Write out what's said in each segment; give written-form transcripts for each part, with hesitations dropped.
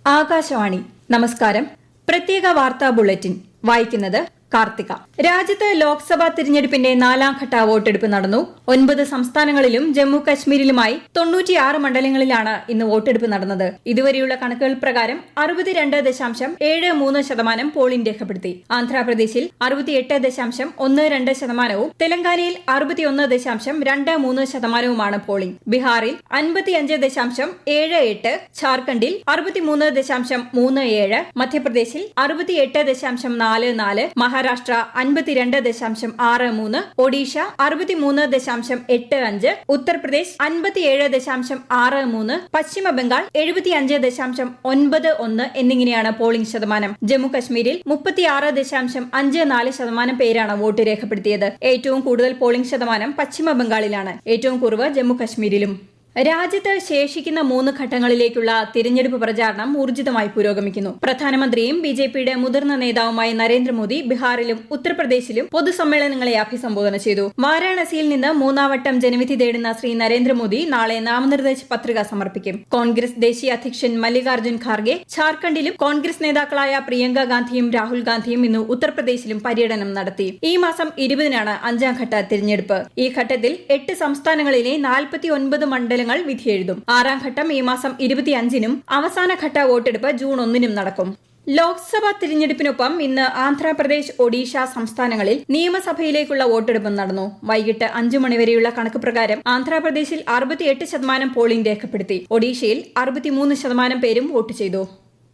ആകാശവാണി നമസ്കാരം. പ്രത്യേക വാർത്താ ബുള്ളറ്റിൻ വായിക്കുന്നത് കാർത്തിക. രാജ്യത്ത് ലോക്സഭാ തിരഞ്ഞെടുപ്പിന്റെ 4ാം ഘട്ട വോട്ടെടുപ്പ് നടന്നു. 9 സംസ്ഥാനങ്ങളിലും ജമ്മു കശ്മീരിലുമായി 96 മണ്ഡലങ്ങളിലാണ് ഇന്ന് വോട്ടെടുപ്പ് നടന്നത്. ഇതുവരെയുള്ള കണക്കുകൾ പ്രകാരം 62.73% പോളിംഗ് രേഖപ്പെടുത്തി. ആന്ധ്രാപ്രദേശിൽ 68.12%, തെലങ്കാനയിൽ 61.23% പോളിംഗ്. ബീഹാറിൽ 55.78%, ഝാർഖണ്ഡിൽ 63.37%, മധ്യപ്രദേശിൽ 68.44%, മഹാരാഷ്ട്ര 52.63%, ഒഡീഷ 63.85%, ഉത്തർപ്രദേശ് 57.63%, പശ്ചിമ ബംഗാൾ 75.91% എന്നിങ്ങനെയാണ് പോളിംഗ് ശതമാനം. ജമ്മു കശ്മീരിൽ 36.54% പേരാണ് വോട്ട് രേഖപ്പെടുത്തിയത്. ഏറ്റവും കൂടുതൽ പോളിംഗ് ശതമാനം പശ്ചിമ ബംഗാളിലാണ്. ഏറ്റവും കുറവ് ജമ്മു കശ്മീരിലും. രാജ്യത്ത് ശേഷിക്കുന്ന 3 ഘട്ടങ്ങളിലേക്കുള്ള തിരഞ്ഞെടുപ്പ് പ്രചാരണം ഊർജിതമായി പുരോഗമിക്കുന്നു. പ്രധാനമന്ത്രിയും ബിജെപിയുടെ മുതിർന്ന നേതാവുമായ നരേന്ദ്രമോദി ബീഹാറിലും ഉത്തർപ്രദേശിലും പൊതുസമ്മേളനങ്ങളെ അഭിസംബോധന ചെയ്തു. വാരാണസിയിൽ നിന്ന് 3ാം വട്ടം ജനവിധി തേടുന്ന ശ്രീ നരേന്ദ്രമോദി നാളെ നാമനിർദ്ദേശ പത്രിക സമർപ്പിക്കും. കോൺഗ്രസ് ദേശീയ അധ്യക്ഷൻ മല്ലികാർജ്ജുൻ ഖാർഗെ ഝാർഖണ്ഡിലും കോൺഗ്രസ് നേതാക്കളായ പ്രിയങ്ക ഗാന്ധിയും രാഹുൽ ഗാന്ധിയും ഇന്ന് ഉത്തർപ്രദേശിലും പര്യടനം നടത്തി. ഈ മാസം 20-നാണ് 5ാം ഘട്ട തിരഞ്ഞെടുപ്പ്. ഈ ഘട്ടത്തിൽ 8 സംസ്ഥാനങ്ങളിലെ 49 മണ്ഡലങ്ങൾ വിധിയെഴുതും. 6ാം ഘട്ടം ഈ മാസം 25-നും അവസാന ഘട്ട വോട്ടെടുപ്പ് ജൂൺ 1-നും നടക്കും. ലോക്സഭാ തിരഞ്ഞെടുപ്പിനൊപ്പം ഇന്ന് ആന്ധ്രാപ്രദേശ്, ഒഡീഷ സംസ്ഥാനങ്ങളിൽ നിയമസഭയിലേക്കുള്ള വോട്ടെടുപ്പ് നടന്നു. വൈകിട്ട് 5 മണിവരെയുള്ള കണക്ക് പ്രകാരം ആന്ധ്രാപ്രദേശിൽ 68% പോളിംഗ് രേഖപ്പെടുത്തി. ഒഡീഷയിൽ 63% പേരും വോട്ട് ചെയ്തു.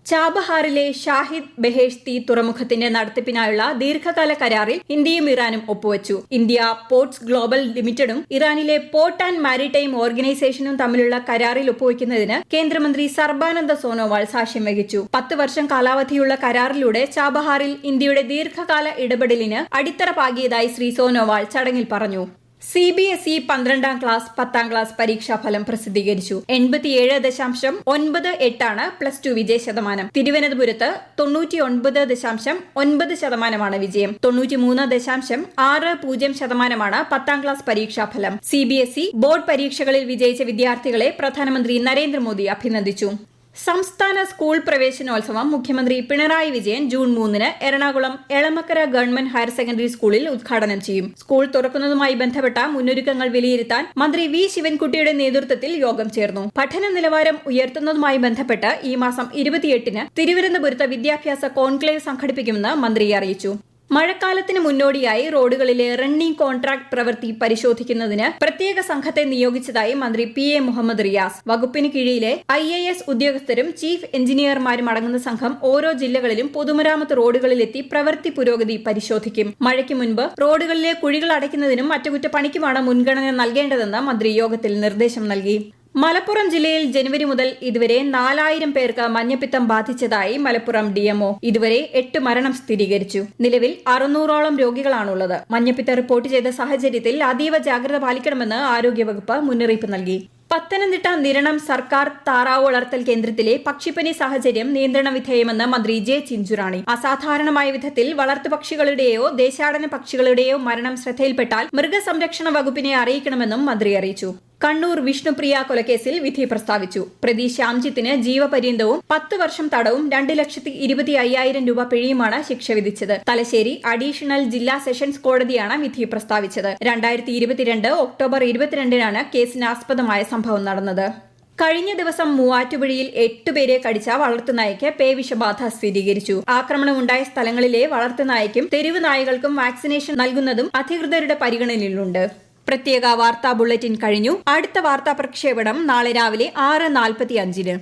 ചാബഹാറിലെ ഷാഹിദ് ബെഹേഷ്തി തുറമുഖത്തിന്റെ നടത്തിപ്പിനായുള്ള ദീർഘകാല കരാറിൽ ഇന്ത്യയും ഇറാനും ഒപ്പുവച്ചു. ഇന്ത്യ പോർട്സ് ഗ്ലോബൽ ലിമിറ്റഡും ഇറാനിലെ പോർട്ട് ആൻഡ് മാരിടൈം ഓർഗനൈസേഷനും തമ്മിലുള്ള കരാറിൽ ഒപ്പുവയ്ക്കുന്നതിന് കേന്ദ്രമന്ത്രി സർബാനന്ദ സോനോവാൾ സാക്ഷ്യം വഹിച്ചു. 10 വർഷം കാലാവധിയുള്ള കരാറിലൂടെ ചാബഹാറിൽ ഇന്ത്യയുടെ ദീർഘകാല ഇടപെടലിന് അടിത്തറ പാകിയതായി ശ്രീ സോനോവാൾ ചടങ്ങിൽ പറഞ്ഞു. CBSE 12ാം ക്ലാസ് 10ാം ക്ലാസ് പരീക്ഷാഫലം പ്രസിദ്ധീകരിച്ചു. 87.98% +2 വിജയ ശതമാനം. തിരുവനന്തപുരത്ത് 99.9% വിജയം. 93.60% 10ാം ക്ലാസ് പരീക്ഷാഫലം. CBSE ബോർഡ് പരീക്ഷകളിൽ വിജയിച്ച വിദ്യാർത്ഥികളെ പ്രധാനമന്ത്രി നരേന്ദ്രമോദി അഭിനന്ദിച്ചു. സംസ്ഥാന സ്കൂൾ പ്രവേശനോത്സവം മുഖ്യമന്ത്രി പിണറായി വിജയൻ ജൂൺ 3-ന് Ernakulam Elamakkara government higher secondary സ്കൂളിൽ ഉദ്ഘാടനം ചെയ്യും. സ്കൂൾ തുറക്കുന്നതുമായി ബന്ധപ്പെട്ട മുന്നൊരുക്കങ്ങൾ വിലയിരുത്താൻ മന്ത്രി വി ശിവൻകുട്ടിയുടെ നേതൃത്വത്തിൽ യോഗം ചേർന്നു. പഠന നിലവാരം ഉയർത്തുന്നതുമായി ബന്ധപ്പെട്ട് ഈ മാസം 28-ന് തിരുവനന്തപുരത്ത് വിദ്യാഭ്യാസ കോൺക്ലേവ് സംഘടിപ്പിക്കുമെന്ന് മന്ത്രി അറിയിച്ചു. മഴക്കാലത്തിന് മുന്നോടിയായി റോഡുകളിലെ റണ്ണിംഗ് കോൺട്രാക്ട് പ്രവൃത്തി പരിശോധിക്കുന്നതിന് പ്രത്യേക സംഘത്തെ നിയോഗിച്ചതായി മന്ത്രി PA മുഹമ്മദ് റിയാസ്. വകുപ്പിന് കീഴിലെ IAS ഉദ്യോഗസ്ഥരും ചീഫ് എഞ്ചിനീയർമാരും അടങ്ങുന്ന സംഘം ഓരോ ജില്ലകളിലും പൊതുമരാമത്ത് റോഡുകളിലെത്തി പ്രവൃത്തി പുരോഗതി പരിശോധിക്കും. മഴയ്ക്ക് മുൻപ് റോഡുകളിലെ കുഴികൾ അടയ്ക്കുന്നതിനും അറ്റകുറ്റപ്പണിക്കുമാണ് മുൻഗണന നൽകേണ്ടതെന്ന് മന്ത്രി യോഗത്തിൽ നിർദ്ദേശം നൽകി. മലപ്പുറം ജില്ലയിൽ ജനുവരി മുതൽ ഇതുവരെ 4000 പേർക്ക് മഞ്ഞപ്പിത്തം ബാധിച്ചതായി മലപ്പുറം DMO. ഇതുവരെ 8 മരണം സ്ഥിരീകരിച്ചു. നിലവിൽ 600ഓളം രോഗികളാണുള്ളത്. മഞ്ഞപ്പിത്തം റിപ്പോർട്ട് ചെയ്ത സാഹചര്യത്തിൽ അതീവ ജാഗ്രത പാലിക്കണമെന്ന് ആരോഗ്യവകുപ്പ് മുന്നറിയിപ്പ് നൽകി. പത്തനംതിട്ട നിരണം സർക്കാർ താറാവ് വളർത്തൽ കേന്ദ്രത്തിലെ പക്ഷിപ്പനി സാഹചര്യം നിയന്ത്രണ വിധേയമെന്ന് മന്ത്രി J. ചിഞ്ചുറാണി. അസാധാരണമായ വിധത്തിൽ വളർത്തുപക്ഷികളുടെയോ ദേശാടന പക്ഷികളുടെയോ മരണം ശ്രദ്ധയിൽപ്പെട്ടാൽ മൃഗസംരക്ഷണ വകുപ്പിനെ അറിയിക്കണമെന്നും മന്ത്രി അറിയിച്ചു. കണ്ണൂർ വിഷ്ണുപ്രിയ കൊലക്കേസിൽ വിധി പ്രസ്താവിച്ചു. പ്രതി ശ്യാംജിത്തിന് ജീവപര്യന്തവും 10 വർഷം തടവും 2,25,000 രൂപ പിഴയുമാണ് ശിക്ഷ വിധിച്ചത്. തലശ്ശേരി അഡീഷണൽ ജില്ലാ സെഷൻസ് കോടതിയാണ് വിധി പ്രസ്താവിച്ചത്. 2022 ഒക്ടോബർ 22-നാണ് കേസിന് ആസ്പദമായ സംഭവം നടന്നത്. കഴിഞ്ഞ ദിവസം മൂവാറ്റുപുഴയിൽ 8 പേരെ കടിച്ച വളർത്തുനായ്ക്ക് പേവിഷബാധ സ്ഥിരീകരിച്ചു. ആക്രമണമുണ്ടായ സ്ഥലങ്ങളിലെ വളർത്തുനായ്ക്കും തെരുവ് നായകൾക്കും വാക്സിനേഷൻ നൽകുന്നതും അധികൃതരുടെ പരിഗണനയിലുണ്ട്. പ്രത്യേക വാർത്താ ബുള്ളറ്റിൻ കഴിഞ്ഞു. അടുത്ത വാർത്താ പ്രക്ഷേപണം നാളെ രാവിലെ 6:45-ന്.